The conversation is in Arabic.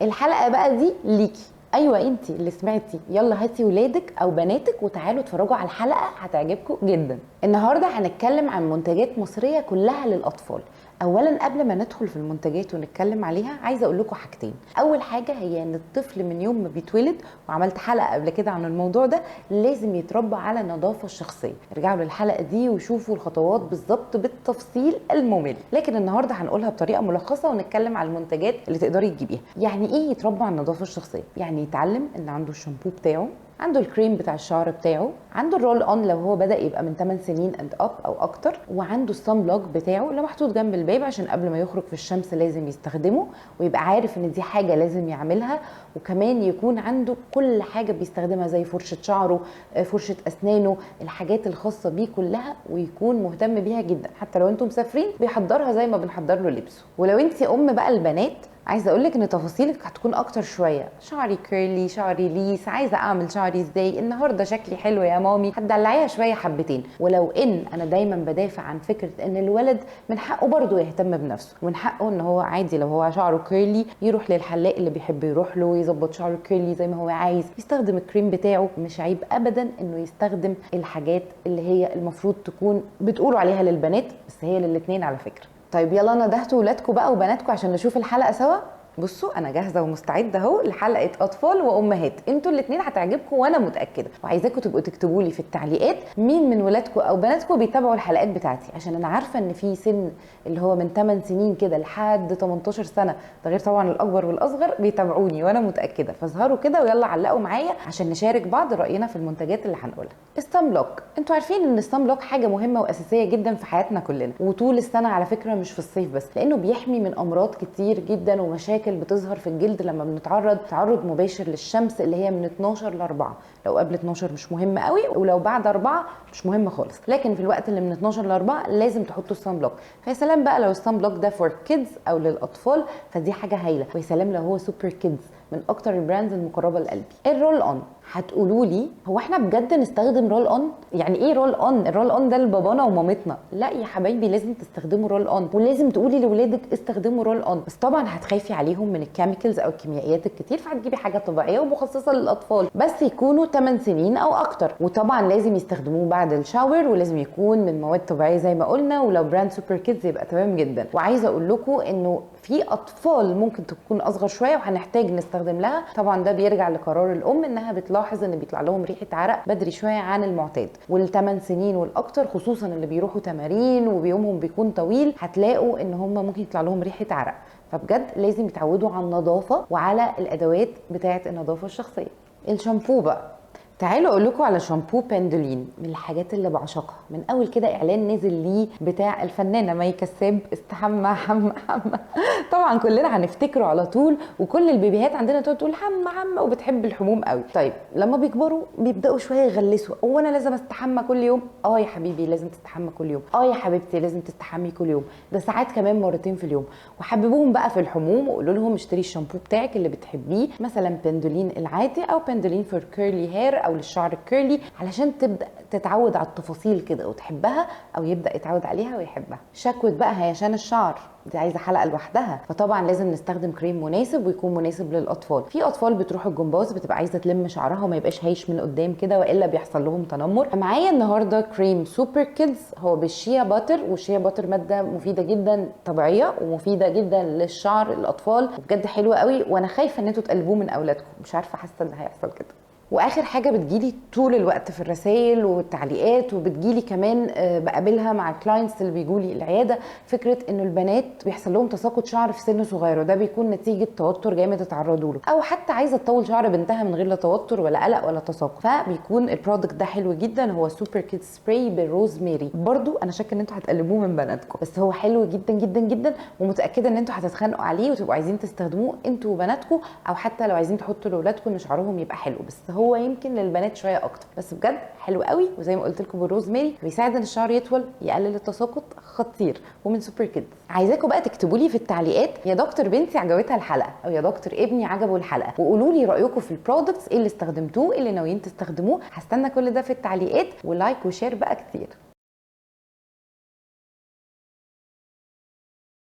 الحلقه بقى دي ليكي. ايوه انتي اللي سمعتي، يلا هاتي ولادك او بناتك وتعالوا اتفرجوا على الحلقه، هتعجبكم جدا. النهارده هنتكلم عن منتجات مصريه كلها للاطفال. اولا قبل ما ندخل في المنتجات ونتكلم عليها، عايزه اقول لكم حاجتين. اول حاجه هي ان الطفل من يوم ما بيتولد، وعملت حلقه قبل كده عن الموضوع ده، لازم يتربى على النظافه الشخصيه. ارجعوا للحلقه دي وشوفوا الخطوات بالظبط بالتفصيل الممل، لكن النهارده هنقولها بطريقه ملخصه ونتكلم على المنتجات اللي تقدري تجيبيها. يعني ايه يتربى على النظافه الشخصيه؟ يعني يتعلم ان عنده الشامبو بتاعه، عنده الكريم بتاع الشعر بتاعه، عنده الرول اون لو هو بدا يبقى من 8 سنين اند اب او اكتر، وعنده الصن بلوك بتاعه اللي محطوط جنب الباب عشان قبل ما يخرج في الشمس لازم يستخدمه ويبقى عارف ان دي حاجه لازم يعملها. وكمان يكون عنده كل حاجه بيستخدمها زي فرشه شعره، فرشه اسنانه، الحاجات الخاصه بيه كلها، ويكون مهتم بيها جدا. حتى لو انتم مسافرين بيحضرها زي ما بنحضر له لبسه. ولو انت ام بقى البنات، عايزه اقول لك ان تفاصيلك هتكون اكتر شويه. شعري كيرلي، شعري ليس، عايزه اعمل شعري ازاي النهارده، شكلي حلو يا مامي، هتدلعيها شويه حبتين. ولو ان انا دايما بدافع عن فكره ان الولد من حقه برضه يهتم بنفسه، ومن حقه ان هو عادي لو هو شعره كيرلي يروح للحلاق اللي بيحب يروح له يظبط شعره كيرلي زي ما هو عايز، يستخدم الكريم بتاعه. مش عيب ابدا انه يستخدم الحاجات اللي هي المفروض تكون بتقولوا عليها للبنات، بس هي للاتنين على فكره. طيب يلا ندهتوا ولادكم بقى وبناتكم عشان نشوف الحلقه سوا. بصوا انا جاهزه ومستعده اهو لحلقه اطفال وامهات، انتوا الاثنين هتعجبكم وانا متاكده. وعايزاكم تبقوا تكتبوا لي في التعليقات مين من ولادكم او بناتكم بيتابعوا الحلقات بتاعتي، عشان انا عارفه ان في سن اللي هو من 8 سنين كده لحد 18 سنه، ده غير طبعا الاكبر والاصغر بيتابعوني وانا متاكده. فاظهروا كده ويلا علقوا معايا عشان نشارك بعض راينا في المنتجات اللي هنقولها. الصن بلوك، انتوا عارفين ان الصن بلوك حاجه مهمه واساسيه جدا في حياتنا كلنا، وطول السنه على فكره، مش في الصيف بس، لانه بيحمي من امراض كتير جدا ومشاكل بتظهر في الجلد لما بنتعرض تعرض مباشر للشمس، اللي هي من 12 ل 4. لو قبل 12 مش مهم قوي، ولو بعد 4 مش مهم خالص، لكن في الوقت اللي من 12 ل 4 لازم تحطوا الصن بلوك. فيا سلام بقى لو الصن بلوك ده فور كيدز او للاطفال، فدي حاجه هايله. ويا سلام لو هو سوبر كيدز، من اكتر البراندز المقربه لقلبي. الرول اون، هتقولوا لي هو احنا بجد نستخدم رول اون؟ يعني ايه رول اون؟ الرول اون ده لبابانا ومامتنا. لا يا حبايبي، لازم تستخدموا رول اون، ولازم تقولي لاولادك استخدموا رول اون. بس طبعا هتخافي عليهم من الكيميكالز او الكيميائيات الكتير، فهتجيبي حاجه طبيعيه ومخصصه للاطفال، بس يكونوا 8 سنين او اكتر. وطبعا لازم يستخدموه بعد الشاور، ولازم يكون من مواد طبيعيه زي ما قلنا، ولو براند سوبر كيدز يبقى تمام جدا. وعايزه اقول لكم انه في اطفال ممكن تكون اصغر شويه وهنحتاج نستخدم لها. طبعا ده بيرجع لقرار الام انها بتلاحظ ان بيطلع لهم ريحه عرق بدري شويه عن المعتاد. والثمان سنين والاكتر، خصوصا اللي بيروحوا تمارين وبيومهم بيكون طويل، هتلاقوا ان هم ممكن يطلع لهم ريحه عرق. فبجد لازم يتعودوا على النظافه وعلى الادوات بتاعه النظافه الشخصيه. الشامبو بقى، تعالوا اقول لكم على شامبو بندولين، من الحاجات اللي بعشقها. من اول كده اعلان نزل ليه بتاع الفنانه مي كساب، استحمى حمى حمى طبعا كلنا هنفتكره على طول، وكل البيبيهات عندنا تقول حمى حمى وبتحب الحموم قوي. طيب لما بيكبروا بيبداوا شويه يغلسوا، هو انا لازم استحمى كل يوم؟ اه يا حبيبي لازم تستحمى كل يوم، اه يا حبيبتي لازم تستحمي كل يوم، ده ساعات كمان مرتين في اليوم. وحببوهم بقى في الحموم وقولوا لهم اشتري الشامبو بتاعك اللي بتحبيه، مثلا بندولين العادي او بندولين فور كيرلي هير او للشعر الكيرلي، علشان تبدا تتعود على التفاصيل كده وتحبها، او يبدا يتعود عليها ويحبها. شكوة بقى هيشان الشعر، دي عايزه حلقه لوحدها. فطبعا لازم نستخدم كريم مناسب ويكون مناسب للاطفال. في اطفال بتروح الجمباز بتبقى عايزه تلم شعرها وما يبقاش هايش من قدام كده، والا بيحصل لهم تنمر. معايا النهارده كريم سوبر كيدز، هو بالشيا باتر، والشيا باتر ماده مفيده جدا طبيعيه ومفيده جدا للشعر الاطفال، وبجد حلوه قوي. وانا خايفه ان انتوا تقلبوه من اولادكم، مش عارفه، حاسه ان هيحصل كده. واخر حاجه بتجيلي طول الوقت في الرسائل والتعليقات، وبتجيلي كمان بقابلها مع الكلاينتس اللي بيجولي العياده، فكره انه البنات بيحصل لهم تساقط شعر في سن صغير، وده بيكون نتيجه توتر جامد اتعرضوا له، او حتى عايزه تطول شعر بنتها من غير لا توتر ولا قلق ولا تساقط. فبيكون البرودكت ده حلو جدا، هو سوبر كيد سبراي بالروزميري. برضو انا شاكه ان انتوا هتقلبوه من بناتكم، بس هو حلو جدا جدا جدا، ومتاكده ان انتوا هتتخانقوا عليه وتبقوا عايزين تستخدموه انتوا وبناتكم، او حتى لو عايزين تحطوا لاولادكم ان شعرهم يبقى حلو. بس هو يمكن للبنات شويه اكتر، بس بجد حلو قوي. وزي ما قلت لكم بالروزميري بيساعد ان الشعر يطول، يقلل التساقط، خطير. ومن سوبر كيدز. عايزاكم بقى تكتبوا لي في التعليقات يا دكتور بنتي عجبتها الحلقه، او يا دكتور ابني عجبه الحلقه، وقولوا لي رايكم في البرودكتس، ايه اللي استخدمتوه، ايه اللي ناويين تستخدموه. هستنى كل ده في التعليقات، ولايك وشير بقى كتير.